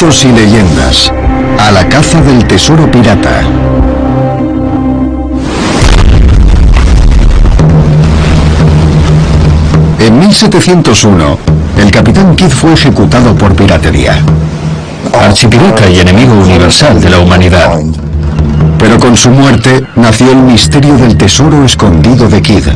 Mitos y leyendas. A la caza del tesoro pirata. En 1701, el Capitán Kidd fue ejecutado por piratería. Archipirata y enemigo universal de la humanidad. Pero con su muerte nació el misterio del tesoro escondido de Kidd.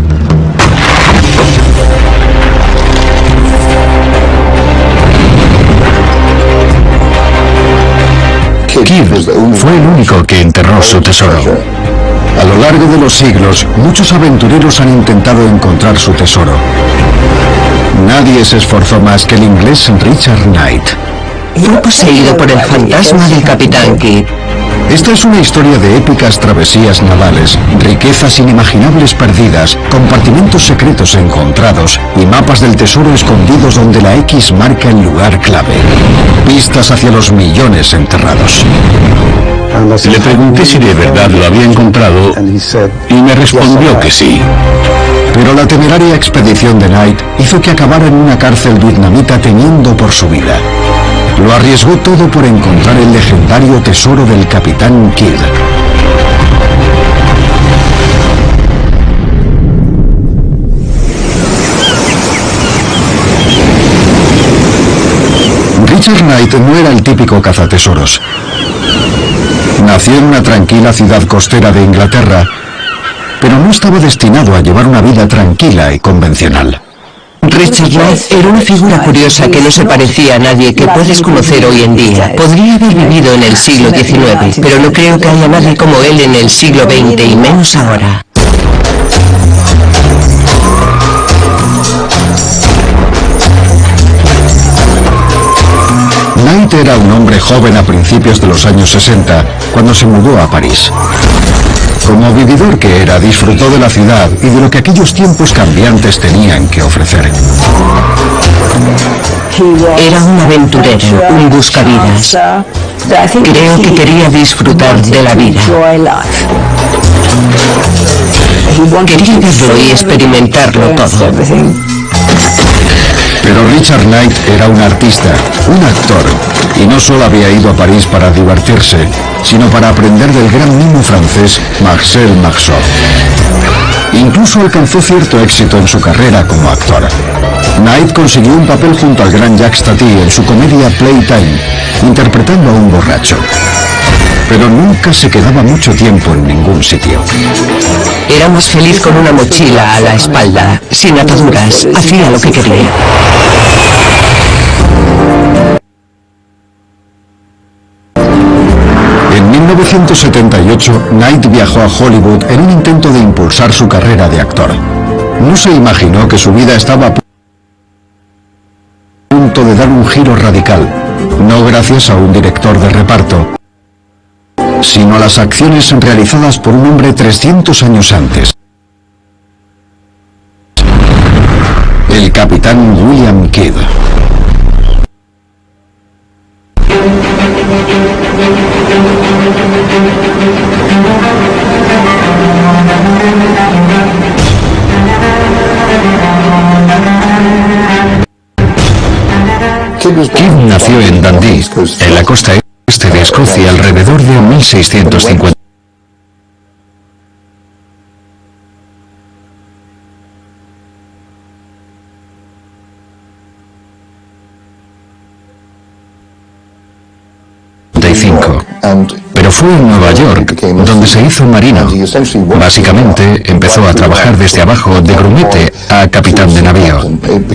Kidd fue el único que enterró su tesoro. A lo largo de los siglos, muchos aventureros han intentado encontrar su tesoro. Nadie se esforzó más que el inglés Richard Knight. Fue poseído por el fantasma del Capitán Kidd. Esta es una historia de épicas travesías navales, riquezas inimaginables perdidas, compartimentos secretos encontrados y mapas del tesoro escondidos donde la X marca el lugar clave. Pistas hacia los millones enterrados. Le pregunté si de verdad lo había encontrado y me respondió que sí. Pero la temeraria expedición de Knight hizo que acabara en una cárcel vietnamita temiendo por su vida. Lo arriesgó todo por encontrar el legendario tesoro del Capitán Kidd. Richard Knight no era el típico cazatesoros. Nació en una tranquila ciudad costera de Inglaterra, pero no estaba destinado a llevar una vida tranquila y convencional. Richard Knight era una figura curiosa que no se parecía a nadie que puedes conocer hoy en día. Podría haber vivido en el siglo XIX, pero no creo que haya nadie como él en el siglo XX y menos ahora. Knight era un hombre joven a principios de los años 60, cuando se mudó a París. Como vividor que era, disfrutó de la ciudad y de lo que aquellos tiempos cambiantes tenían que ofrecer. Era un aventurero, un buscavidas. Creo que quería disfrutar de la vida. Quería verlo y experimentarlo todo. Pero Richard Knight era un artista, un actor, y no solo había ido a París para divertirse, sino para aprender del gran mimo francés Marcel Marceau. Incluso alcanzó cierto éxito en su carrera como actor. Knight consiguió un papel junto al gran Jacques Tati en su comedia Playtime, interpretando a un borracho. Pero nunca se quedaba mucho tiempo en ningún sitio. Era más feliz con una mochila a la espalda, sin ataduras, hacía lo que quería. En 1978, Knight viajó a Hollywood en un intento de impulsar su carrera de actor. No se imaginó que su vida estaba a punto de dar un giro radical, no gracias a un director de reparto, sino a las acciones realizadas por un hombre 300 años antes. El Capitán William Kidd. Kidd nació en Dundee, en la costa este de Escocia, alrededor de 1650. Pero fue en Nueva York donde se hizo marino. Básicamente empezó a trabajar desde abajo de grumete a capitán de navío.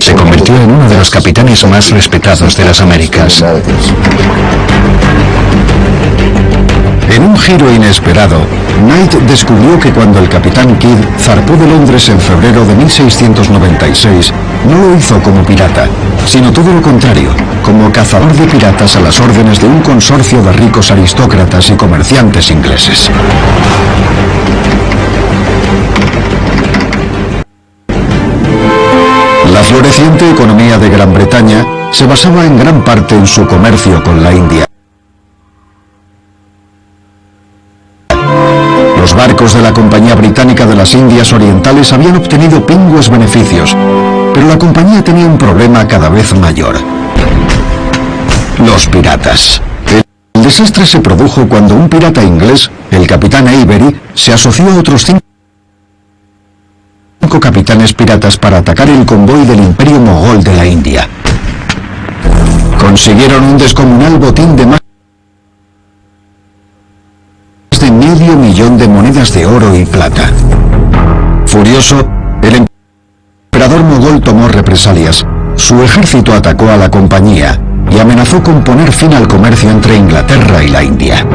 Se convirtió en uno de los capitanes más respetados de las Américas. En un giro inesperado, Knight descubrió que cuando el Capitán Kidd zarpó de Londres en febrero de 1696, no lo hizo como pirata, sino todo lo contrario, como cazador de piratas a las órdenes de un consorcio de ricos aristócratas y comerciantes ingleses. La floreciente economía de Gran Bretaña se basaba en gran parte en su comercio con la India. Los barcos de la Compañía Británica de las Indias Orientales habían obtenido pingües beneficios, pero la compañía tenía un problema cada vez mayor. Los piratas. El desastre se produjo cuando un pirata inglés, el capitán Avery, se asoció a otros 5 capitanes piratas para atacar el convoy del Imperio Mogol de la India. Consiguieron un descomunal botín de más de medio millón de monedas de oro y plata. Furioso, el emperador mogol tomó represalias. Su ejército atacó a la compañía y amenazó con poner fin al comercio entre Inglaterra y la India.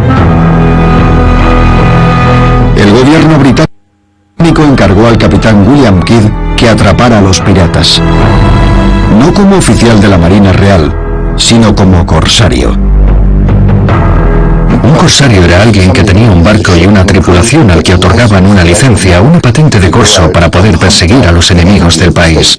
El gobierno británico encargó al capitán William Kidd que atrapara a los piratas, no como oficial de la Marina Real, sino como corsario. Un corsario era alguien que tenía un barco y una tripulación al que otorgaban una licencia, una patente de corso para poder perseguir a los enemigos del país.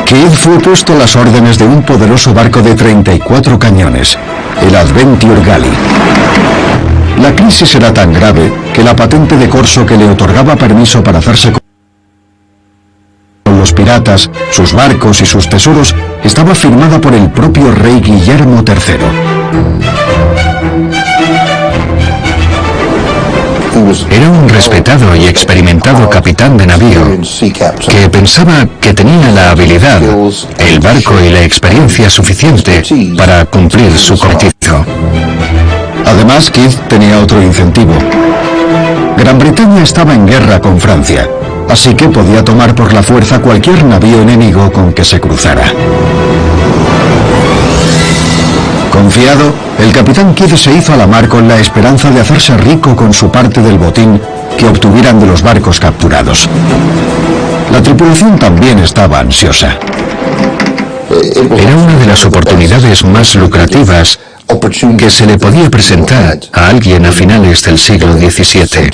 Kidd fue puesto a las órdenes de un poderoso barco de 34 cañones, el Adventure Galley. La crisis era tan grave que la patente de corso que le otorgaba permiso para hacerse con los piratas, sus barcos y sus tesoros estaba firmada por el propio rey Guillermo III. Era un respetado y experimentado capitán de navío que pensaba que tenía la habilidad, el barco y la experiencia suficiente para cumplir su cometido. Además, Kidd tenía otro incentivo. Gran Bretaña estaba en guerra con Francia, así que podía tomar por la fuerza cualquier navío enemigo con que se cruzara. Confiado, el capitán Kidd se hizo a la mar con la esperanza de hacerse rico con su parte del botín que obtuvieran de los barcos capturados. La tripulación también estaba ansiosa. Era una de las oportunidades más lucrativas que se le podía presentar a alguien a finales del siglo XVII.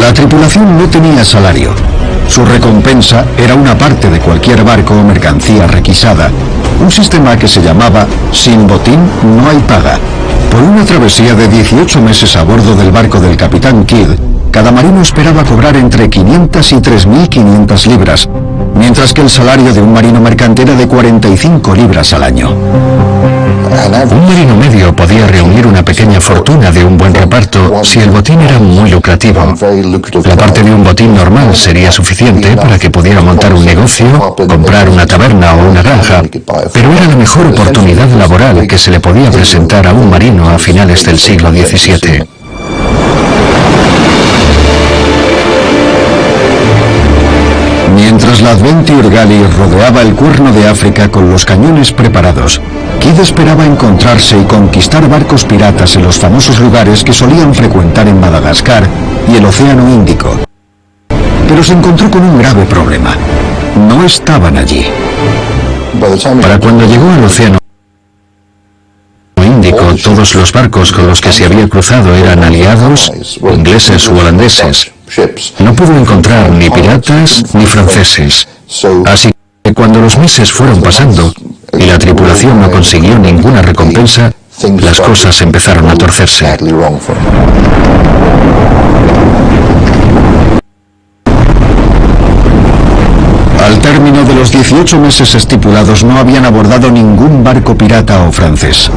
La tripulación no tenía salario. Su recompensa era una parte de cualquier barco o mercancía requisada, un sistema que se llamaba sin botín no hay paga. Por una travesía de 18 meses a bordo del barco del capitán Kidd, cada marino esperaba cobrar entre 500 y 3.500 libras, mientras que el salario de un marino mercante era de 45 libras al año. Un marino medio podía reunir una pequeña fortuna de un buen reparto si el botín era muy lucrativo. La parte de un botín normal sería suficiente para que pudiera montar un negocio, comprar una taberna o una granja, pero era la mejor oportunidad laboral que se le podía presentar a un marino a finales del siglo XVII. Mientras la Adventure Galley rodeaba el Cuerno de África con los cañones preparados, Kidd esperaba encontrarse y conquistar barcos piratas en los famosos lugares que solían frecuentar en Madagascar y el Océano Índico. Pero se encontró con un grave problema. No estaban allí. Para cuando llegó al Océano Índico, todos los barcos con los que se había cruzado eran aliados, ingleses u holandeses. No pudo encontrar ni piratas ni franceses. Así que cuando los meses fueron pasando y la tripulación no consiguió ninguna recompensa, las cosas empezaron a torcerse. Al término de los 18 meses estipulados no habían abordado ningún barco pirata o francés.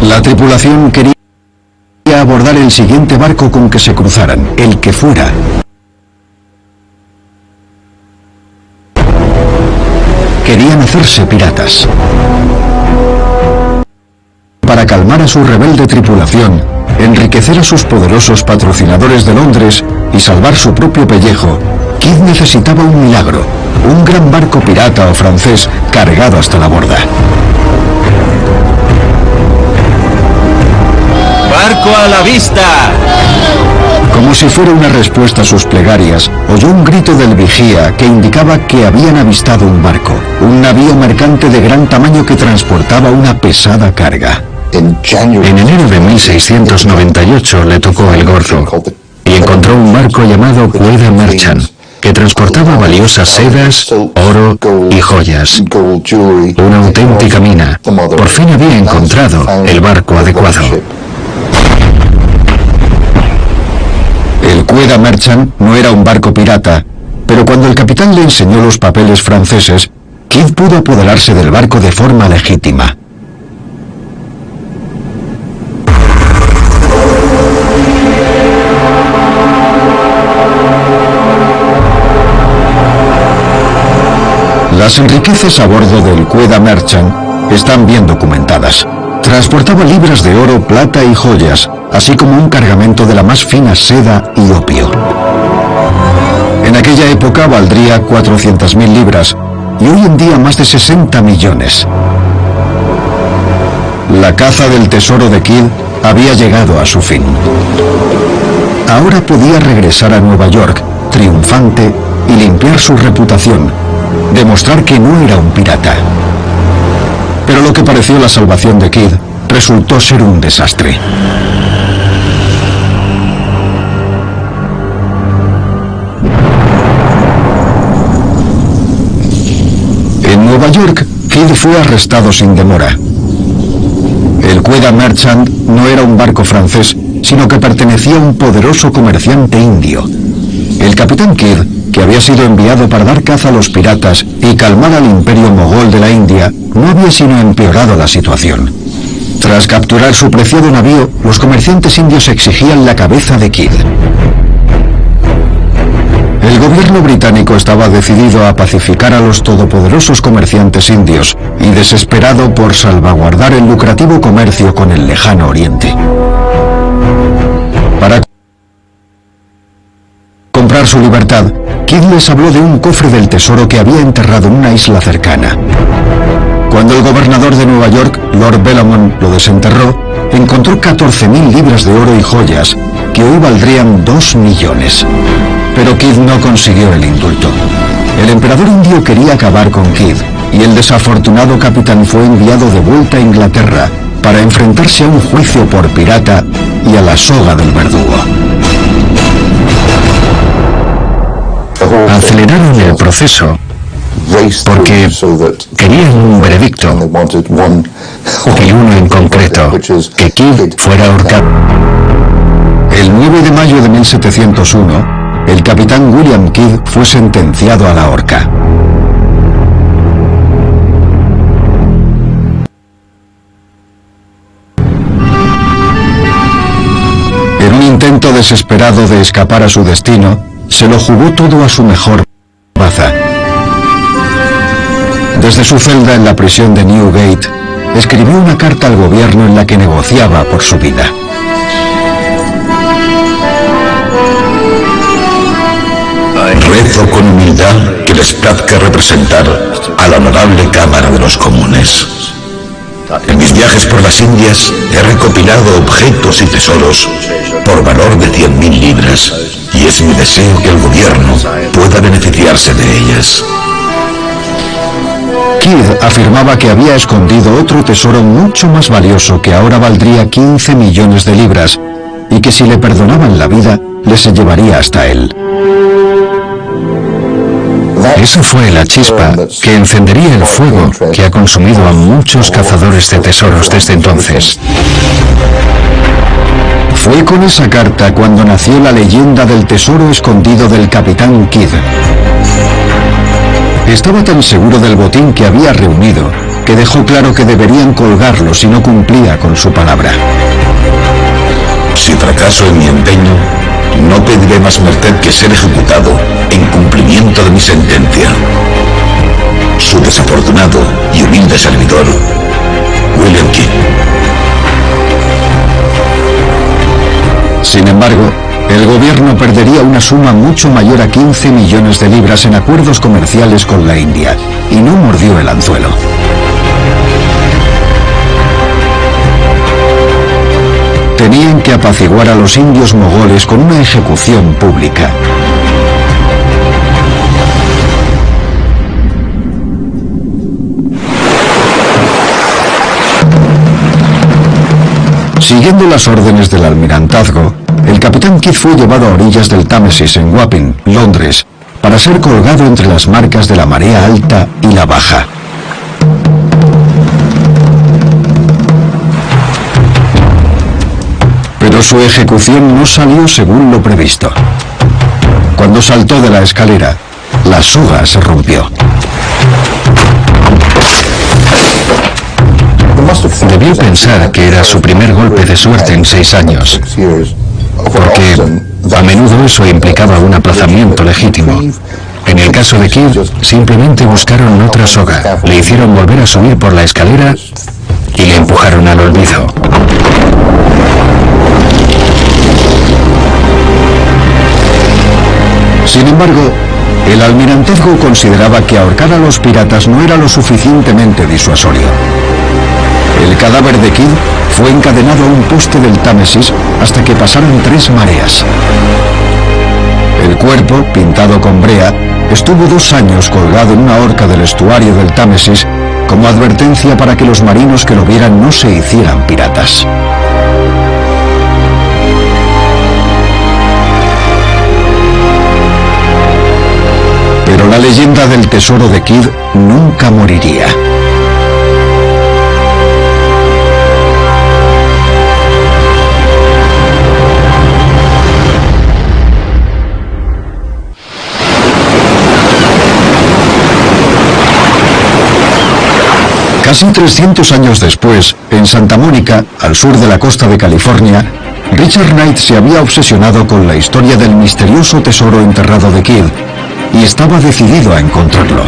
La tripulación quería abordar el siguiente barco con que se cruzaran, el que fuera. Querían hacerse piratas. Para calmar a su rebelde tripulación, enriquecer a sus poderosos patrocinadores de Londres y salvar su propio pellejo, Kidd necesitaba un milagro, un gran barco pirata o francés cargado hasta la borda. ¡Barco a la vista! Como si fuera una respuesta a sus plegarias, oyó un grito del vigía que indicaba que habían avistado un barco, un navío mercante de gran tamaño que transportaba una pesada carga. En enero de 1698 le tocó el gordo y encontró un barco llamado Queda Merchant, que transportaba valiosas sedas, oro y joyas. Una auténtica mina. Por fin había encontrado el barco adecuado. El Queda Merchant no era un barco pirata, Pero cuando el capitán le enseñó los papeles franceses, Kidd pudo apoderarse del barco de forma legítima. Las riquezas a bordo del Quedagh Merchant están bien documentadas. Transportaba libras de oro, plata y joyas, así como un cargamento de la más fina seda y opio. En aquella época valdría 400.000 libras y hoy en día más de 60 millones. La caza del tesoro de Kidd había llegado a su fin. Ahora podía regresar a Nueva York, triunfante, y limpiar su reputación, demostrar que no era un pirata. Pero lo que pareció la salvación de Kidd resultó ser un desastre. En Nueva York, Kidd fue arrestado sin demora. El Quedagh Merchant no era un barco francés, sino que pertenecía a un poderoso comerciante indio. El capitán Kidd, que había sido enviado para dar caza a los piratas y calmar al imperio mogol de la India, no había sino empeorado la situación. Tras capturar su preciado navío, los comerciantes indios exigían la cabeza de Kidd. El gobierno británico estaba decidido a pacificar a los todopoderosos comerciantes indios y desesperado por salvaguardar el lucrativo comercio con el lejano oriente. Para comprar su libertad, Kidd les habló de un cofre del tesoro que había enterrado en una isla cercana. Cuando el gobernador de Nueva York, Lord Bellomont, lo desenterró, encontró 14.000 libras de oro y joyas, que hoy valdrían 2 millones. Pero Kidd no consiguió el indulto. El emperador indio quería acabar con Kidd, y el desafortunado capitán fue enviado de vuelta a Inglaterra para enfrentarse a un juicio por pirata y a la soga del verdugo. Aceleraron el proceso porque querían un veredicto, y uno en concreto, que Kidd fuera ahorcado. El 9 de mayo de 1701, el capitán William Kidd fue sentenciado a la horca. En un intento desesperado de escapar a su destino, se lo jugó todo a su mejor baza. Desde su celda en la prisión de Newgate, escribió una carta al gobierno en la que negociaba por su vida. Rezo con humildad que les plazca representar a la honorable Cámara de los Comunes. En mis viajes por las Indias he recopilado objetos y tesoros por valor de 100.000 libras y es mi deseo que el gobierno pueda beneficiarse de ellas. Kidd afirmaba que había escondido otro tesoro mucho más valioso que ahora valdría 15 millones de libras y que si le perdonaban la vida, les llevaría hasta él. Esa fue la chispa que encendería el fuego que ha consumido a muchos cazadores de tesoros desde entonces. Fue con esa carta cuando nació la leyenda del tesoro escondido del capitán Kidd. Estaba tan seguro del botín que había reunido que dejó claro que deberían colgarlo si no cumplía con su palabra. Si fracaso en mi empeño, no pediré más merced que ser ejecutado en cumplimiento de mi sentencia. Su desafortunado y humilde servidor, William Kidd. Sin embargo, el gobierno perdería una suma mucho mayor a 15 millones de libras en acuerdos comerciales con la India, y no mordió el anzuelo. Tenían que apaciguar a los indios mogoles con una ejecución pública. Siguiendo las órdenes del almirantazgo, el capitán Kidd fue llevado a orillas del Támesis en Wapping, Londres, para ser colgado entre las marcas de la marea alta y la baja. Pero su ejecución no salió según lo previsto. Cuando saltó de la escalera, la soga se rompió. Debió pensar que era su primer golpe de suerte en 6 años, porque a menudo eso implicaba un aplazamiento legítimo. En el caso de Kid, simplemente buscaron otra soga, le hicieron volver a subir por la escalera y le empujaron al olvido. Sin embargo, el almirantazgo consideraba que ahorcar a los piratas no era lo suficientemente disuasorio. El cadáver de Kid fue encadenado a un poste del Támesis hasta que pasaron 3 mareas. El cuerpo, pintado con brea, estuvo 2 años colgado en una horca del estuario del Támesis como advertencia para que los marinos que lo vieran no se hicieran piratas. Pero la leyenda del tesoro de Kid nunca moriría. Casi 300 años después, en Santa Mónica, al sur de la costa de California, Richard Knight se había obsesionado con la historia del misterioso tesoro enterrado de Kidd y estaba decidido a encontrarlo.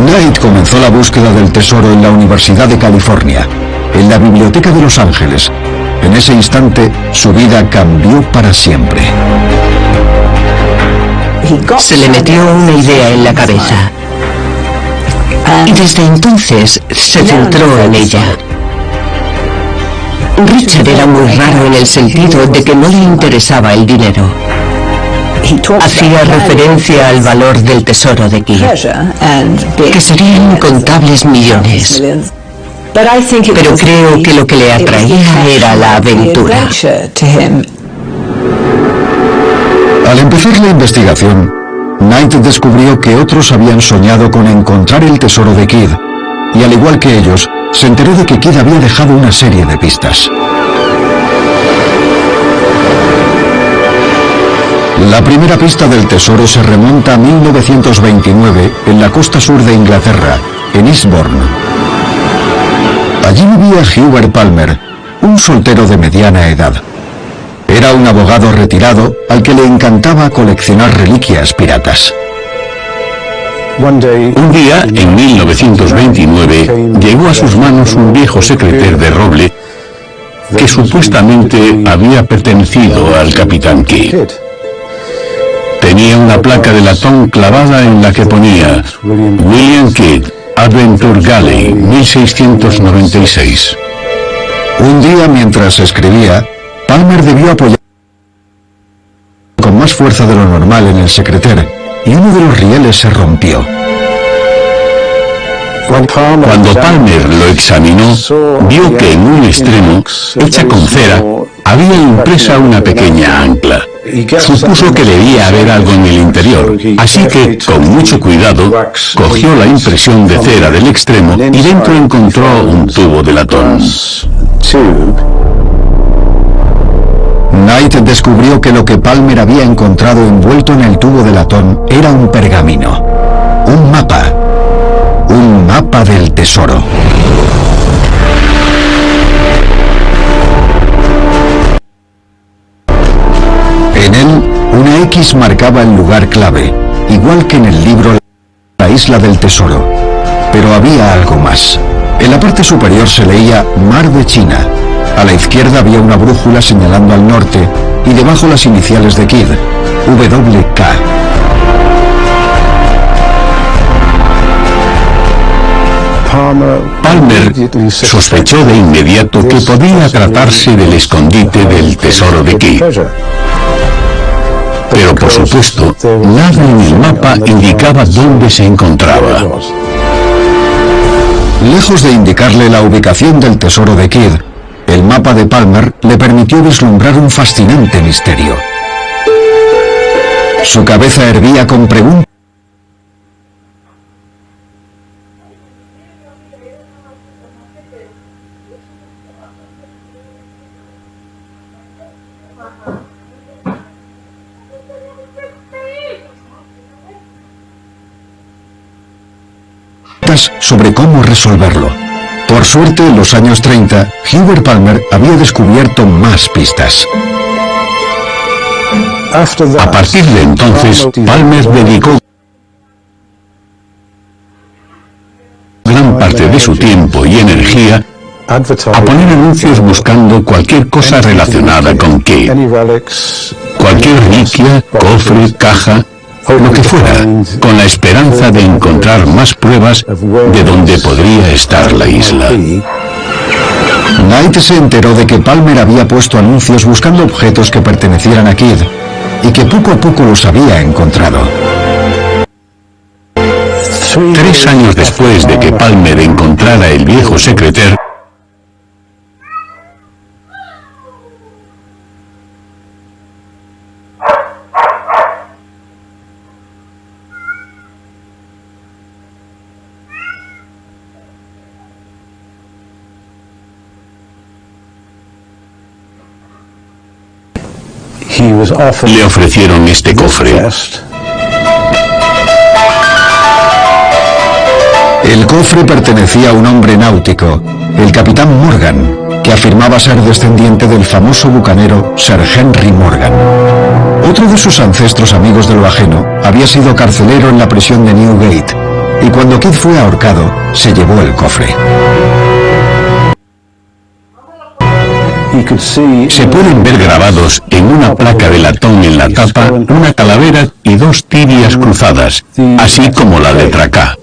Knight comenzó la búsqueda del tesoro en la Universidad de California, en la Biblioteca de Los Ángeles. En ese instante, su vida cambió para siempre. Se le metió una idea en la cabeza y desde entonces se centró en ella. Richard era muy raro en el sentido de que no le interesaba el dinero. Hacía referencia al valor del tesoro de Kidd, que serían incontables millones. Pero creo que lo que le atraía era la aventura. Al empezar la investigación, Knight descubrió que otros habían soñado con encontrar el tesoro de Kidd, y al igual que ellos, se enteró de que Kidd había dejado una serie de pistas. La primera pista del tesoro se remonta a 1929 en la costa sur de Inglaterra, en Eastbourne. Allí vivía Hubert Palmer, un soltero de mediana edad. Era un abogado retirado al que le encantaba coleccionar reliquias piratas. Un día, en 1929, llegó a sus manos un viejo secreter de roble que supuestamente había pertenecido al capitán Kidd. Tenía una placa de latón clavada en la que ponía William Kidd, Adventure Galley, 1696. Un día, mientras escribía, Palmer debió apoyar con más fuerza de lo normal en el secreter y uno de los rieles se rompió. Cuando Palmer lo examinó, vio que en un extremo, hecha con cera, había impresa una pequeña ancla. Supuso que debía haber algo en el interior, así que, con mucho cuidado, cogió la impresión de cera del extremo y dentro encontró un tubo de latón. Knight descubrió que lo que Palmer había encontrado envuelto en el tubo de latón era un pergamino, un mapa del tesoro. En él, una X marcaba el lugar clave, igual que en el libro La Isla del Tesoro. Pero había algo más. En la parte superior se leía Mar de China. A la izquierda había una brújula señalando al norte y debajo las iniciales de Kidd, WK. Palmer sospechó de inmediato que podía tratarse del escondite del tesoro de Kidd. Pero por supuesto, nada en el mapa indicaba dónde se encontraba. Lejos de indicarle la ubicación del tesoro de Kidd, el mapa de Palmer le permitió vislumbrar un fascinante misterio. Su cabeza hervía con preguntas. Sobre cómo resolverlo. Por suerte, en los años 30, Hubert Palmer había descubierto más pistas. A partir de entonces, Palmer dedicó gran parte de su tiempo y energía a poner anuncios buscando cualquier cosa relacionada con Kidd. Cualquier reliquia, cofre, caja, lo que fuera, con la esperanza de encontrar más pruebas de dónde podría estar la isla. Knight se enteró de que Palmer había puesto anuncios buscando objetos que pertenecieran a Kidd y que poco a poco los había encontrado. 3 años después de que Palmer encontrara el viejo secreter, le ofrecieron este cofre. El cofre pertenecía a un hombre náutico, el capitán Morgan, que afirmaba ser descendiente del famoso bucanero Sir Henry Morgan. Otro de sus ancestros amigos de lo ajeno había sido carcelero en la prisión de Newgate, y cuando Kidd fue ahorcado, se llevó el cofre. Se pueden ver grabados en una placa de latón en la tapa una calavera y 2 tibias cruzadas, así como la letra K.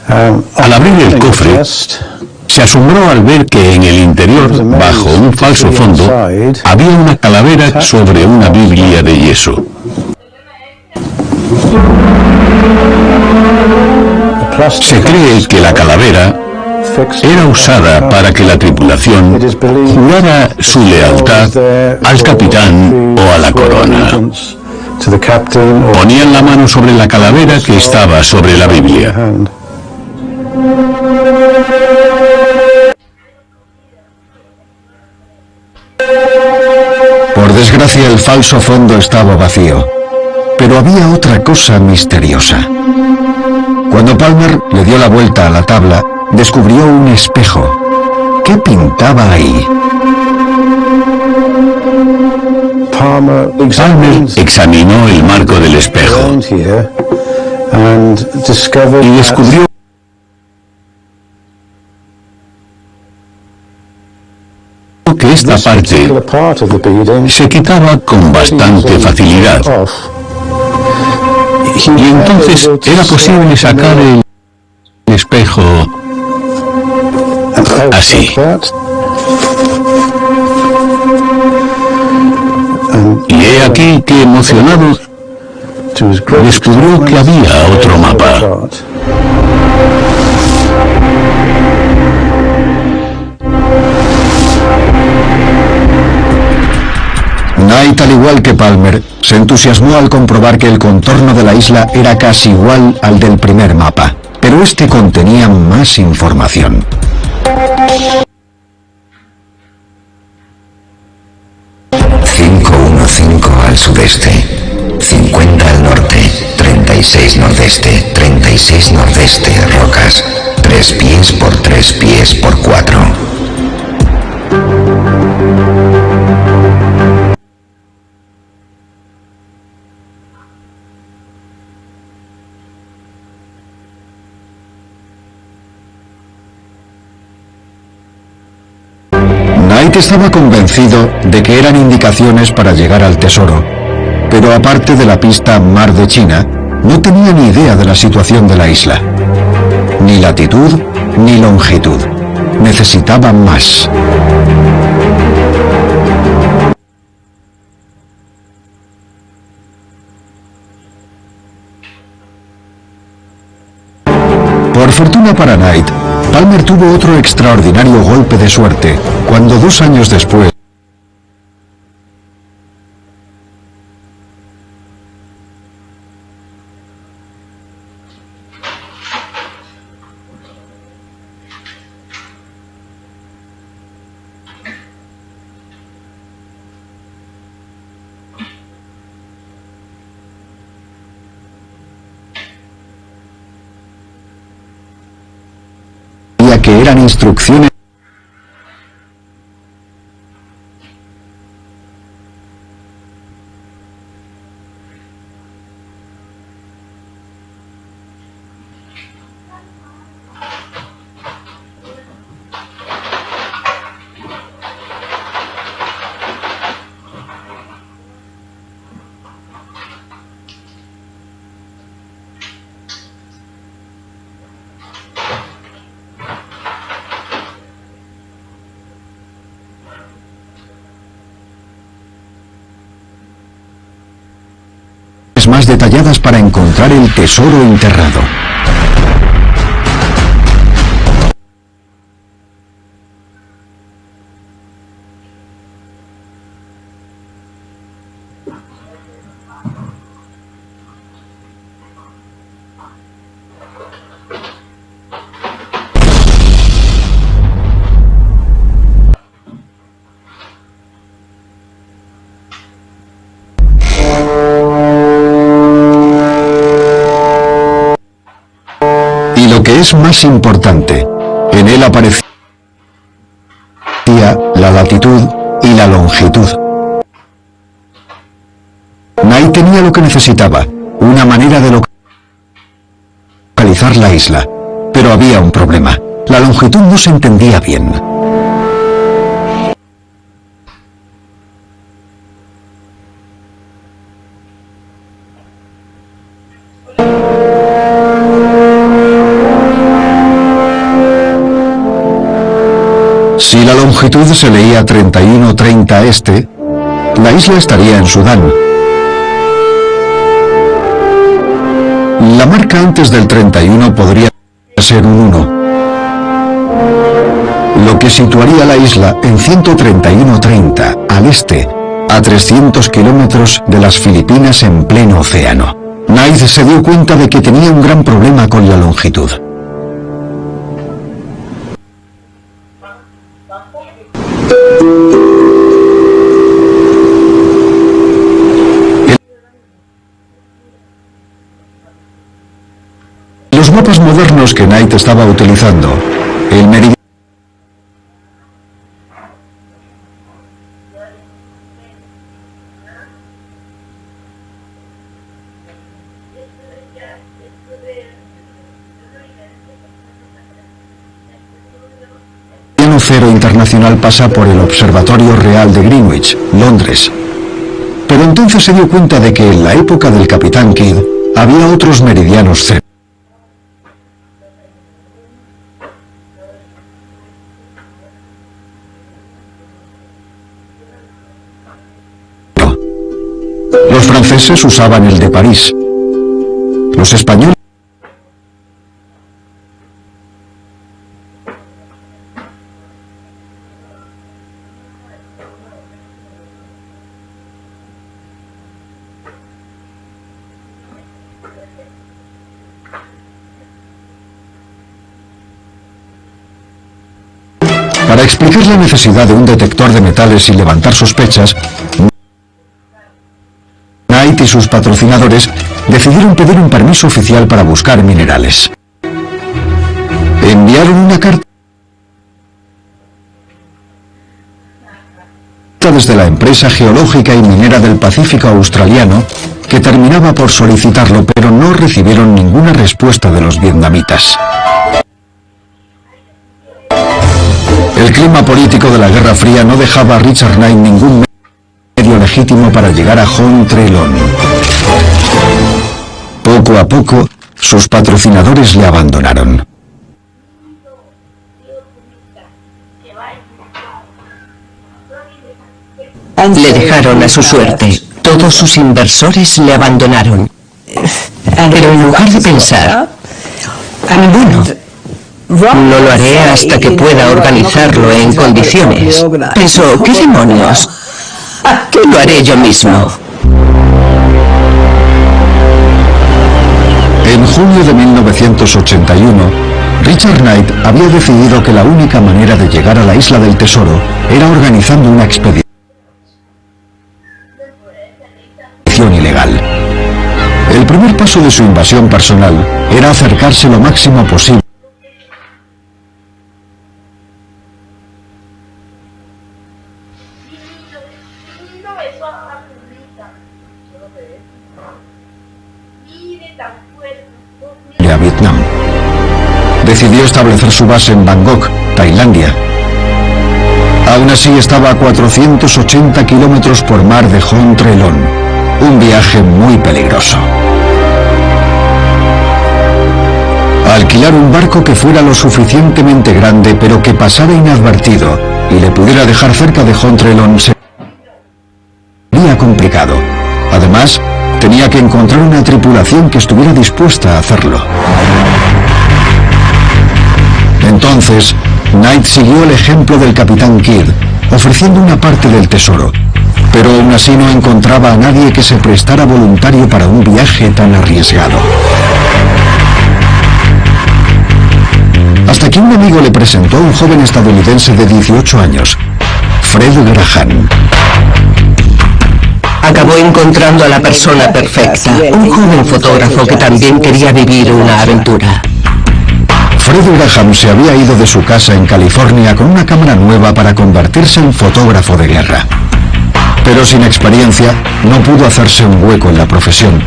Al abrir el cofre, se asombró al ver que en el interior, bajo un falso fondo, había una calavera sobre una Biblia de yeso. Se cree que la calavera era usada para que la tripulación jurara su lealtad al capitán o a la corona. Ponían la mano sobre la calavera que estaba sobre la Biblia. Por desgracia, el falso fondo estaba vacío, pero había otra cosa misteriosa. Cuando Palmer le dio la vuelta a la tabla, descubrió un espejo. ¿Qué pintaba ahí? Palmer examinó el marco del espejo y descubrió que esta parte se quitaba con bastante facilidad. Y entonces era posible sacar el espejo así. Y he aquí que, emocionado, descubrió que había otro mapa. Knight, al igual que Palmer, se entusiasmó al comprobar que el contorno de la isla era casi igual al del primer mapa, pero este contenía más información. Al sudeste, 50 al norte, 36 nordeste, 36 nordeste, rocas, 3 pies por 3 pies por 4. Knight estaba convencido de que eran indicaciones para llegar al tesoro, pero aparte de la pista Mar de China, no tenía ni idea de la situación de la isla. Ni latitud ni longitud. Necesitaba más. Por fortuna para Knight, Palmer tuvo otro extraordinario golpe de suerte cuando 2 años después que eran instrucciones más detalladas para encontrar el tesoro enterrado. Es más importante, en él aparecía la latitud y la longitud. Knight tenía lo que necesitaba, una manera de localizar la isla, pero había un problema. La longitud no se entendía bien. Si la longitud se leía 31-30 este, la isla estaría en Sudán. La marca antes del 31 podría ser un 1, lo que situaría la isla en 131-30 al este, a 300 kilómetros de las Filipinas en pleno océano. Knight se dio cuenta de que tenía un gran problema con la longitud. Los mapas modernos que Knight estaba utilizando, el meridiano cero internacional pasa por el Observatorio Real de Greenwich, Londres. Pero entonces se dio cuenta de que en la época del Capitán Kidd había otros meridianos cero. Los franceses usaban el de París. Los españoles para explicar la necesidad de un detector de metales y levantar sospechas, Knight y sus patrocinadores decidieron pedir un permiso oficial para buscar minerales. Enviaron una carta desde la empresa geológica y minera del Pacífico australiano, que terminaba por solicitarlo, pero no recibieron ninguna respuesta de los vietnamitas. El clima político de la Guerra Fría no dejaba a Richard Knight ningún medio legítimo para llegar a Hon Tre-Lon. Poco a poco, sus patrocinadores le abandonaron. Le dejaron a su suerte. Todos sus inversores le abandonaron. Pero en lugar de pensar, bueno, no lo haré hasta que pueda organizarlo en condiciones, pensó, ¿qué demonios? Lo haré yo mismo. En junio de 1981, Richard Knight había decidido que la única manera de llegar a la Isla del Tesoro era organizando una expedición ilegal. El primer paso de su invasión personal era acercarse lo máximo posible a Vietnam. Decidió establecer su base en Bangkok, Tailandia. Aún así estaba a 480 kilómetros por mar de Hon Tre Loan, un viaje muy peligroso. Alquilar un barco que fuera lo suficientemente grande pero que pasara inadvertido y le pudiera dejar cerca de Hon Tre Loan sería complicado. Además, tenía que encontrar una tripulación que estuviera dispuesta a hacerlo. Entonces, Knight siguió el ejemplo del capitán Kidd, ofreciendo una parte del tesoro, pero aún así no encontraba a nadie que se prestara voluntario para un viaje tan arriesgado. Hasta que un amigo le presentó a un joven estadounidense de 18 años, Fred Graham. Acabó encontrando a la persona perfecta, un joven fotógrafo que también quería vivir una aventura. Fred Graham se había ido de su casa en California con una cámara nueva para convertirse en fotógrafo de guerra. Pero sin experiencia, no pudo hacerse un hueco en la profesión.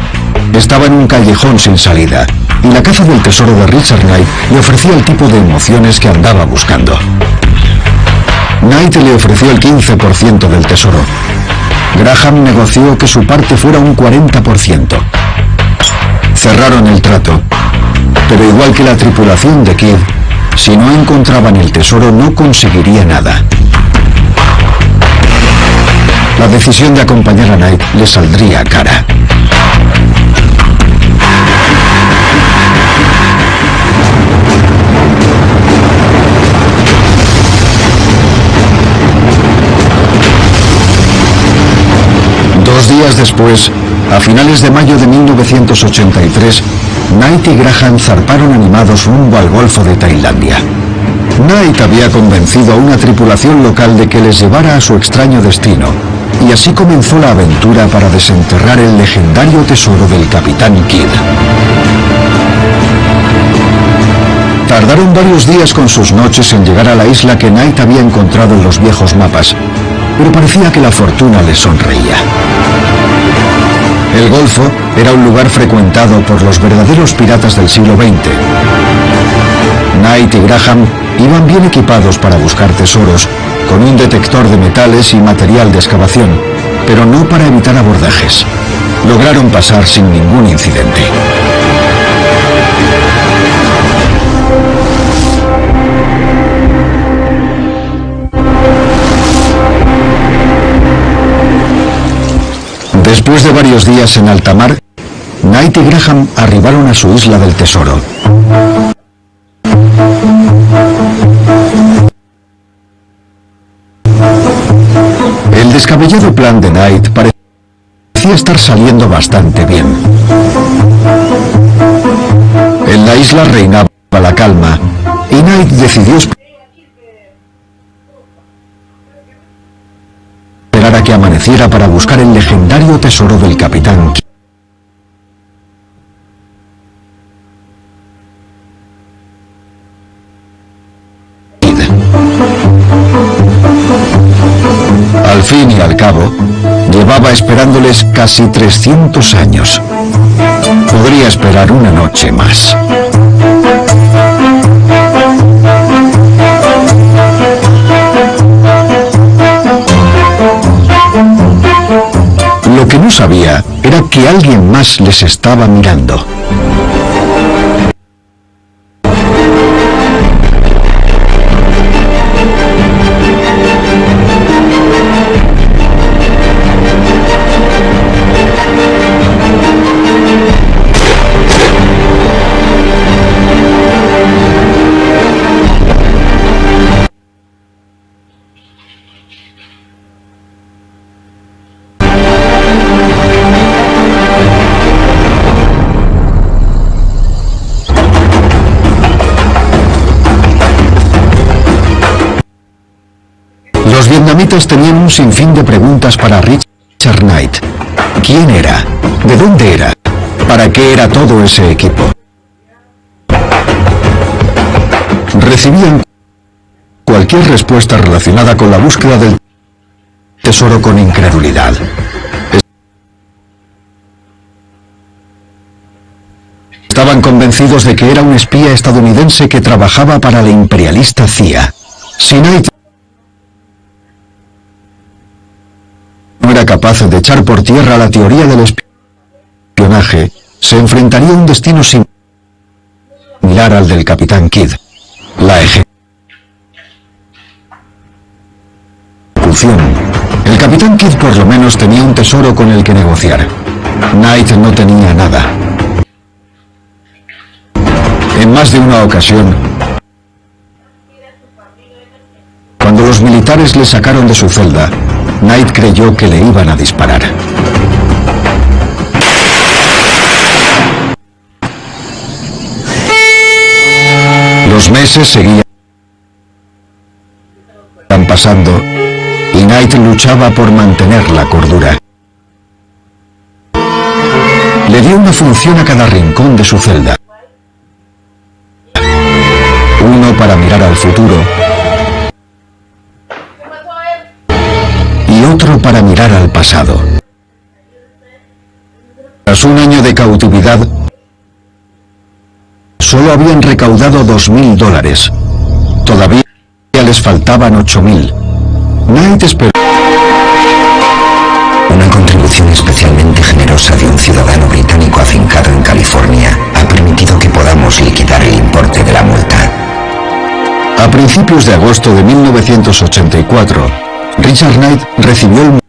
Estaba en un callejón sin salida, y la caza del tesoro de Richard Knight le ofrecía el tipo de emociones que andaba buscando. Knight le ofreció el 15% del tesoro. Graham negoció que su parte fuera un 40%. Cerraron el trato, pero igual que la tripulación de Kidd, si no encontraban el tesoro no conseguiría nada. La decisión de acompañar a Knight le saldría cara. Dos días después, a finales de mayo de 1983, Knight y Graham zarparon animados rumbo al Golfo de Tailandia. Knight había convencido a una tripulación local de que les llevara a su extraño destino, y así comenzó la aventura para desenterrar el legendario tesoro del capitán Kidd. Tardaron varios días con sus noches en llegar a la isla que Knight había encontrado en los viejos mapas, pero parecía que la fortuna les sonreía. El Golfo era un lugar frecuentado por los verdaderos piratas del siglo XX. Knight y Graham iban bien equipados para buscar tesoros, con un detector de metales y material de excavación, pero no para evitar abordajes. Lograron pasar sin ningún incidente. Después de varios días en alta mar, Knight y Graham arribaron a su isla del tesoro. El descabellado plan de Knight parecía estar saliendo bastante bien. En la isla reinaba la calma, y Knight decidió esperar a que amaneciera para buscar el legendario tesoro del capitán Kidd. Al fin y al cabo, llevaba esperándoles casi 300 años. Podría esperar una noche más. Lo que no sabía era que alguien más les estaba mirando. Los vietnamitas tenían un sinfín de preguntas para Richard Knight. ¿Quién era? ¿De dónde era? ¿Para qué era todo ese equipo? Recibían cualquier respuesta relacionada con la búsqueda del tesoro con incredulidad. Estaban convencidos de que era un espía estadounidense que trabajaba para la imperialista CIA. Si Knight no era capaz de echar por tierra la teoría del espionaje, se enfrentaría a un destino similar al del Capitán Kidd. La ejecución. El Capitán Kidd por lo menos tenía un tesoro con el que negociar. Knight no tenía nada. En más de una ocasión, cuando los militares le sacaron de su celda, Knight creyó que le iban a disparar. Los meses seguían pasando y Knight luchaba por mantener la cordura. Le dio una función a cada rincón de su celda. Uno para mirar al futuro y otro para mirar al pasado. Tras un año de cautividad, solo habían recaudado $2.000. Todavía les faltaban 8.000. Knight esperó. Una contribución especialmente generosa de un ciudadano británico afincado en California ha permitido que podamos liquidar el importe de la multa. A principios de agosto de 1984, Richard Knight recibió el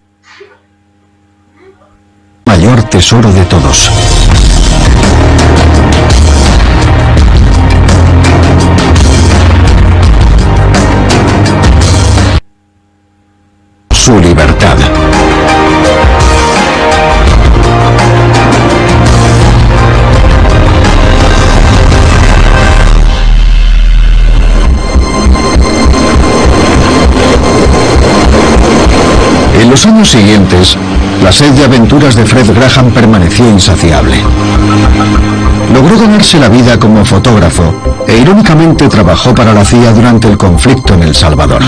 mayor tesoro de todos. Su libertad. En los años siguientes, la sed de aventuras de Fred Graham permaneció insaciable. Logró ganarse la vida como fotógrafo e irónicamente trabajó para la CIA durante el conflicto en El Salvador.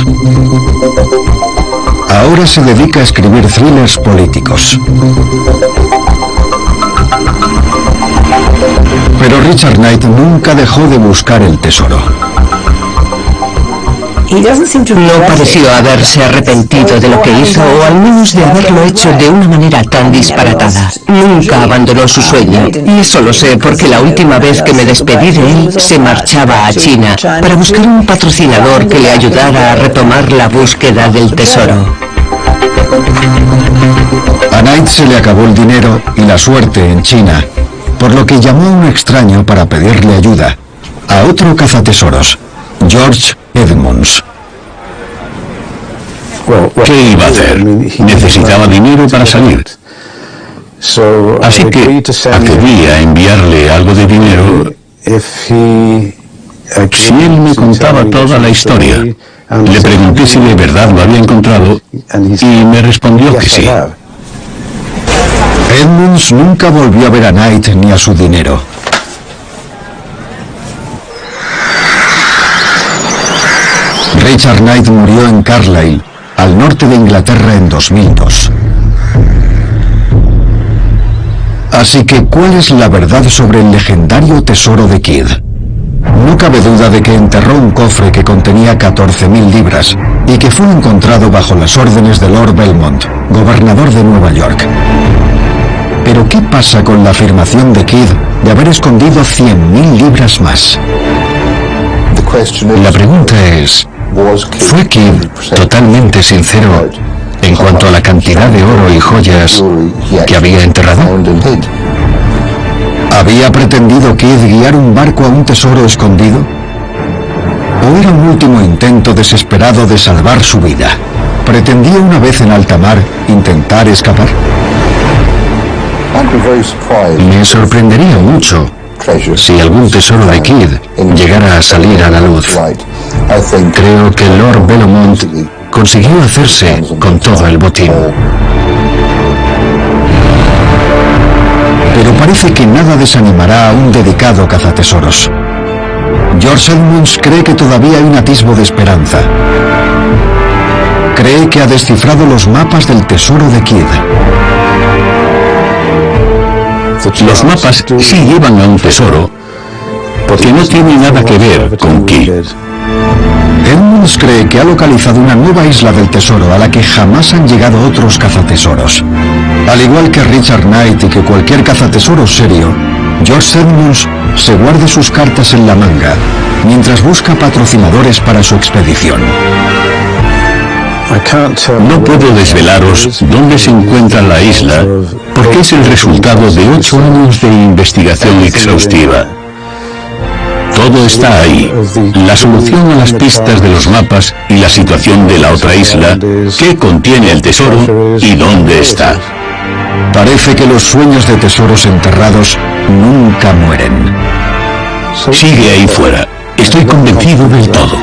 Ahora se dedica a escribir thrillers políticos. Pero Richard Knight nunca dejó de buscar el tesoro. No pareció haberse arrepentido de lo que hizo, o al menos de haberlo hecho de una manera tan disparatada. Nunca abandonó su sueño, y eso lo sé porque la última vez que me despedí de él, se marchaba a China para buscar un patrocinador que le ayudara a retomar la búsqueda del tesoro. A Knight se le acabó el dinero y la suerte en China, por lo que llamó a un extraño para pedirle ayuda, a otro cazatesoros, George Edmunds. ¿Qué iba a hacer? Necesitaba dinero para salir. Así que accedí a enviarle algo de dinero si él me contaba toda la historia. Le pregunté si de verdad lo había encontrado y me respondió que sí. Edmunds nunca volvió a ver a Knight ni a su dinero. Richard Knight murió en Carlisle, al norte de Inglaterra, en 2002. Así que, ¿cuál es la verdad sobre el legendario tesoro de Kidd? No cabe duda de que enterró un cofre que contenía 14.000 libras y que fue encontrado bajo las órdenes de Lord Belmont, gobernador de Nueva York. Pero ¿qué pasa con la afirmación de Kidd de haber escondido 100.000 libras más? La pregunta es, ¿fue Kidd totalmente sincero en cuanto a la cantidad de oro y joyas que había enterrado? ¿Había pretendido Kidd guiar un barco a un tesoro escondido? ¿O era un último intento desesperado de salvar su vida? ¿Pretendía una vez en alta mar intentar escapar? Me sorprendería mucho si algún tesoro de Kidd llegara a salir a la luz. Creo que Lord Belmont consiguió hacerse con todo el botín. Pero parece que nada desanimará a un dedicado cazatesoros. George Edmunds cree que todavía hay un atisbo de esperanza. cree que ha descifrado los mapas del tesoro de Kid. Los mapas sí llevan a un tesoro que no tiene nada que ver con Kid. Edmunds cree que ha localizado una nueva isla del tesoro a la que jamás han llegado otros cazatesoros. Al igual que Richard Knight y que cualquier cazatesoro serio, George Edmunds se guarda sus cartas en la manga mientras busca patrocinadores para su expedición. No puedo desvelaros dónde se encuentra la isla porque es el resultado de 8 años de investigación exhaustiva. Todo está ahí, la solución a las pistas de los mapas y la situación de la otra isla, qué contiene el tesoro y dónde está. Parece que los sueños de tesoros enterrados nunca mueren. Sigue ahí fuera, estoy convencido del todo.